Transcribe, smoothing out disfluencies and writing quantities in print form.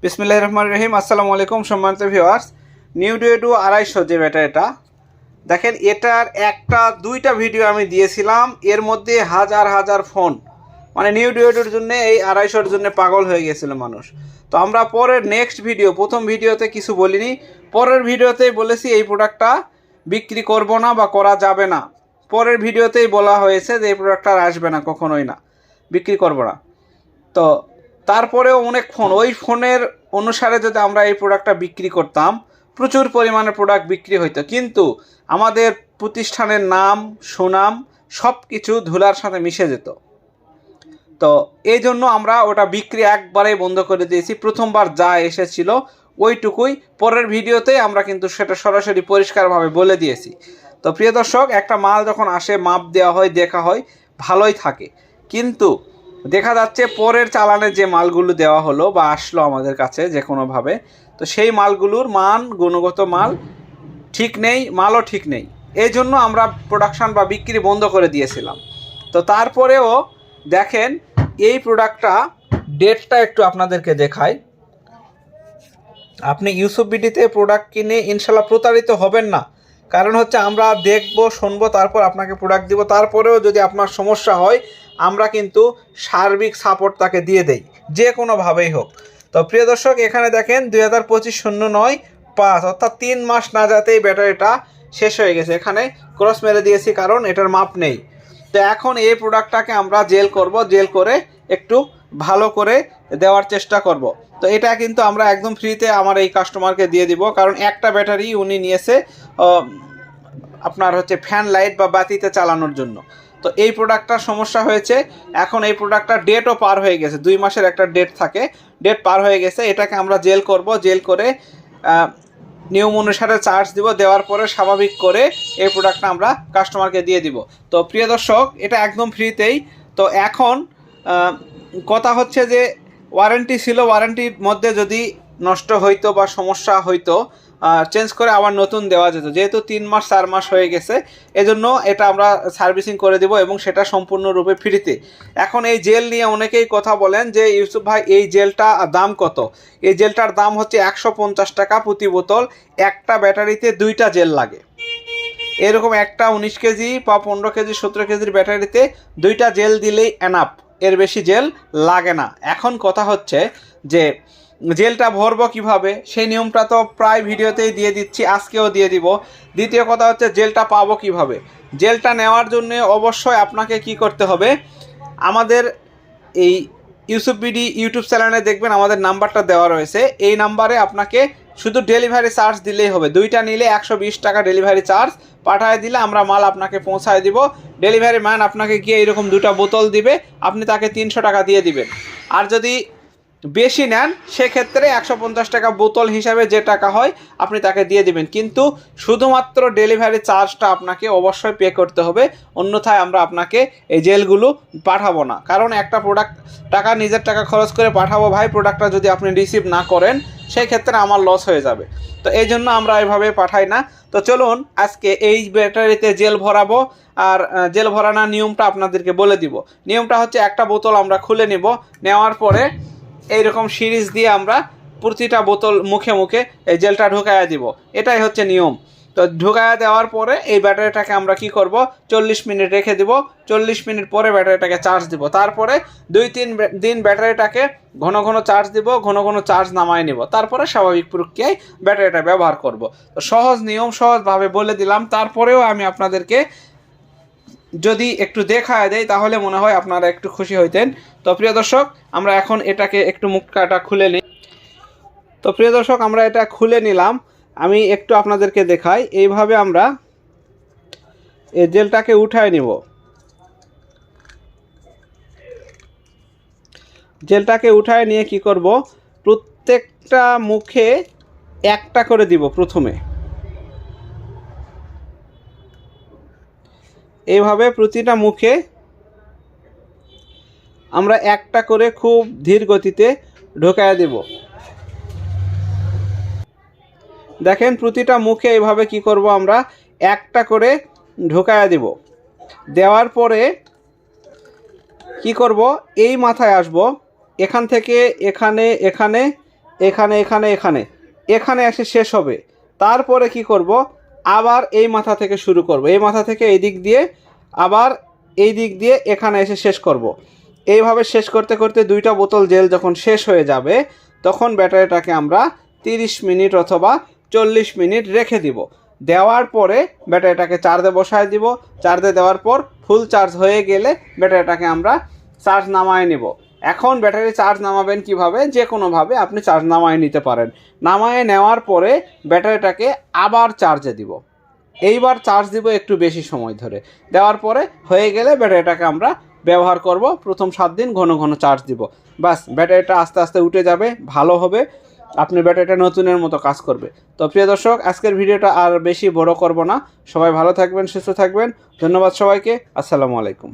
বিসমিল্লাহির রহমানির রহিম। আসসালামু আলাইকুম সম্মানিত ভিউয়ার্স। নিউ ডুয়েটু 250 যে ব্যাটারিটা দেখেন, এটার একটা দুইটা ভিডিও আমি দিয়েছিলাম, এর মধ্যে হাজার হাজার ফোন মানে নিউ ডুয়েটুর জন্য এই 250-এর জন্য পাগল হয়ে গিয়েছিল মানুষ। তো আমরা পরের নেক্সট ভিডিও, প্রথম ভিডিওতে কিছু বলিনি, পরের ভিডিওতেই বলেছি এই প্রোডাক্টটা বিক্রি করব না বা করা যাবে না। পরের ভিডিওতেই বলা হয়েছে যে এই প্রোডাক্টটা আর আসবে না, কখনোই না, বিক্রি করব না। তো তারপরেও অনেক ফোন, ওই ফোনের অনুসারে যদি আমরা এই প্রোডাক্টটা বিক্রি করতাম, প্রচুর পরিমাণে প্রোডাক্ট বিক্রি হইতো, কিন্তু আমাদের প্রতিষ্ঠানের নাম সুনাম সব কিছু ধুলার সাথে মিশে যেত। তো এই জন্য আমরা ওটা বিক্রি একবারেই বন্ধ করে দিয়েছি। প্রথমবার যা এসেছিল ওইটুকুই, পরের ভিডিওতে আমরা কিন্তু সেটা সরাসরি পরিষ্কারভাবে বলে দিয়েছি। তো প্রিয় দর্শক, একটা মাল যখন আসে মাপ দেওয়া হয়, দেখা হয়, ভালোই থাকে, কিন্তু দেখা যাচ্ছে পরের চালানের যে মালগুলো দেওয়া হলো বা আসলো আমাদের কাছে যে কোনোভাবে, তো সেই মালগুলোর মান, গুণগত মাল ঠিক নেই, মালও ঠিক নেই। এই জন্য আমরা প্রোডাকশান বা বিক্রি বন্ধ করে দিয়েছিলাম। তো তারপরেও দেখেন এই প্রোডাক্টটা, ডেটটা একটু আপনাদেরকে দেখাই। আপনি ইউসুফ বিডিতে প্রোডাক্ট কিনে ইনশাল্লাহ প্রতারিত হবেন না। কারণ হচ্ছে আমরা দেখব, শুনবো, তারপর আপনাকে প্রোডাক্ট দিব। তারপরেও যদি আপনার সমস্যা হয়, আমরা কিন্তু সার্বিক সাপোর্ট তাকে দিয়ে দেই, যে কোনোভাবেই হোক। তো প্রিয় দর্শক, এখানে দেখেন 2025-09-5 অর্থাৎ 3 মাস না যাতেই ব্যাটারিটা শেষ হয়ে গেছে। এখানে ক্রস মেরে দিয়েছি কারণ এটার মাপ নেই। তো এখন এই প্রোডাক্টটাকে আমরা জেল করব, জেল করে একটু ভালো করে দেওয়ার চেষ্টা করব। তো এটা কিন্তু আমরা একদম ফ্রিতে আমার এই কাস্টমারকে দিয়ে দিব, কারণ একটা ব্যাটারি উনি নিয়েছে আপনার হচ্ছে ফ্যান লাইট বা বাতিতে চালানোর জন্য। তো এই প্রোডাক্টটার সমস্যা হয়েছে, এখন এই প্রোডাক্টটার ডেটও পার হয়ে গেছে, 2 মাসের একটা ডেট থাকে, ডেট পার হয়ে গেছে। এটাকে আমরা জেল করব, জেল করে নিয়ম অনুসারে চার্জ দিব, দেওয়ার পরে স্বাভাবিক করে এই প্রোডাক্টটা আমরা কাস্টমারকে দিয়ে দিব। তো প্রিয় দর্শক, এটা একদম ফ্রিতেই। তো এখন কথা হচ্ছে যে ওয়ারেন্টি ছিল, ওয়ারেন্টির মধ্যে যদি নষ্ট হইতো বা সমস্যা হইতো, চেঞ্জ করে আবার নতুন দেওয়া যেত। যেহেতু 3 মাস 4 মাস হয়ে গেছে, এজন্য এটা আমরা সার্ভিসিং করে দিব এবং সেটা সম্পূর্ণরূপে ফ্রিতে। এখন এই জেল নিয়ে অনেকেই কথা বলেন যে ইউসুফ ভাই এই জেলটা দাম কত? এই জেলটার দাম হচ্ছে 150 টাকা প্রতি বোতল। একটা ব্যাটারিতে 2টা জেল লাগে। এরকম একটা 19 কেজি বা 15 কেজি 17 কেজির ব্যাটারিতে 2টা জেল দিলেই এনাফ, এর বেশি জেল লাগে না। এখন কথা হচ্ছে যে জেলটা ভরবো কিভাবে, সেই নিয়মটা তো প্রায় ভিডিওতেই দিয়ে দিচ্ছি, আজকেও দিয়ে দিব। দ্বিতীয় কথা হচ্ছে জেলটা পাবো কিভাবে। জেলটা নেওয়ার জন্য অবশ্যই আপনাকে কি করতে হবে, আমাদের এই ইউসুফ বিডি ইউটিউব চ্যানেলে দেখবেন আমাদের নাম্বারটা দেওয়া রয়েছে। এই নাম্বারে আপনাকে শুধু ডেলিভারি চার্জ দিলেই হবে। 2টা নিলে 120 টাকা ডেলিভারি চার্জ পাঠিয়ে দিলে আমরা মাল আপনাকে পৌঁছায় দিব। ডেলিভারি ম্যান আপনাকে গিয়ে এরকম 2টা বোতল দিবে, আপনি তাকে 300 টাকা দিয়ে দিবেন। আর যদি বেশি নেন সেক্ষেত্রে 150 টাকা বোতল হিসাবে যে টাকা হয় আপনি তাকে দিয়ে দিবেন, কিন্তু শুধুমাত্র ডেলিভারি চার্জটা আপনাকে অবশ্যই পে করতে হবে, অন্যথায় আমরা আপনাকে এই জেলগুলো পাঠাবো না। কারণ একটা প্রোডাক্ট টাকা, নিজের টাকা খরচ করে পাঠাবো ভাই, প্রোডাক্টটা যদি আপনি রিসিভ না করেন সেই ক্ষেত্রে আমার লস হয়ে যাবে। তো এই জন্য আমরা এভাবে পাঠাই না। তো চলুন আজকে এই ব্যাটারিতে জেল ভরাবো, আর জেল ভরানোর নিয়মটা আপনাদেরকে বলে দিব। নিয়মটা হচ্ছে একটা বোতল আমরা খুলে নিব, নেওয়ার পরে এইরকম সিরিজ দিয়ে আমরা প্রতিটা বোতল মুখে মুখে এই জেলটা ঢুকাইয়া দিব, এটাই হচ্ছে নিয়ম। তো ঢুকাইয়া দেওয়ার পরে এই ব্যাটারিটাকে আমরা কি করব, 40 মিনিট রেখে দিব। 40 মিনিট পরে ব্যাটারিটাকে চার্জ দিব। তারপরে 2-3 দিন ব্যাটারিটাকে ঘন ঘন চার্জ দিব, ঘন ঘন চার্জ নামায় নিব, তারপরে স্বাভাবিক প্রক্রিয়ায় ব্যাটারিটা ব্যবহার করব। তো সহজ নিয়ম, সহজভাবে বলে দিলাম। তারপরেও আমি আপনাদেরকে যদি একটু দেখায় দেয় তাহলে মনে হয় আপনারা একটু খুশি হইতেন। তো প্রিয় দর্শক, আমরা এখন এটাকে একটু মুখটা খুলে নিই। তো প্রিয় দর্শক, আমরা এটা খুলে নিলাম, আমি একটু আপনাদেরকে দেখাই। এইভাবে আমরা এই জেলটাকে উঠায় নিব। জেলটাকে উঠায় নিয়ে কি করব, প্রত্যেকটা মুখে একটা করে দিব। প্রথমে এইভাবে প্রতিটা মুখে আমরা একটা করে খুব ধীর গতিতে ঢোকায় দেব। দেখেন প্রতিটা মুখে এইভাবে কি করব, আমরা একটা করে ঢোকায় দেব। দেওয়ার পরে কি করব, এই মাথায় আসব, এখান থেকে এখানে, এখানে, এখানে এখানে এখানে এখানে এসে শেষ হবে। তারপরে কি করব, আবার এই মাথা থেকে শুরু করব, এই মাথা থেকে এই দিক দিয়ে আবার এই দিক দিয়ে এখানে এসে শেষ করব। এইভাবে শেষ করতে করতে 2টা বোতল জেল যখন শেষ হয়ে যাবে তখন ব্যাটারিটাকে আমরা 30 মিনিট অথবা 40 মিনিট রেখে দিব। দেওয়ার পরে ব্যাটারিটাকে চার্জে বসায় দিব। চার্জে দেওয়ার পর ফুল চার্জ হয়ে গেলে ব্যাটারিটাকে আমরা চার্জ নামায় নেব। এখন ব্যাটারি চার্জ নামাবেন কিভাবে? যে কোনোভাবে আপনি চার্জ নামায় নিতে পারেন। নামায় নেওয়ার পরে ব্যাটারিটাকে আবার চার্জে দিব। এইবার চার্জ দিব একটু বেশি সময় ধরে। দেওয়ার পরে হয়ে গেলে ব্যাটারিটাকে আমরা ব্যবহার করব। প্রথম 7 দিন ঘন ঘন চার্জ দিব। বাস, ব্যাটারিটা আস্তে আস্তে উঠে যাবে, ভালো হবে, আপনি ব্যাটারিটা নতুনের মতো কাজ করবে। তো প্রিয় দর্শক, আজকের ভিডিওটা আর বেশি বড় করব না। সবাই ভালো থাকবেন, সুস্থ থাকবেন। ধন্যবাদ সবাইকে। আসসালামু আলাইকুম।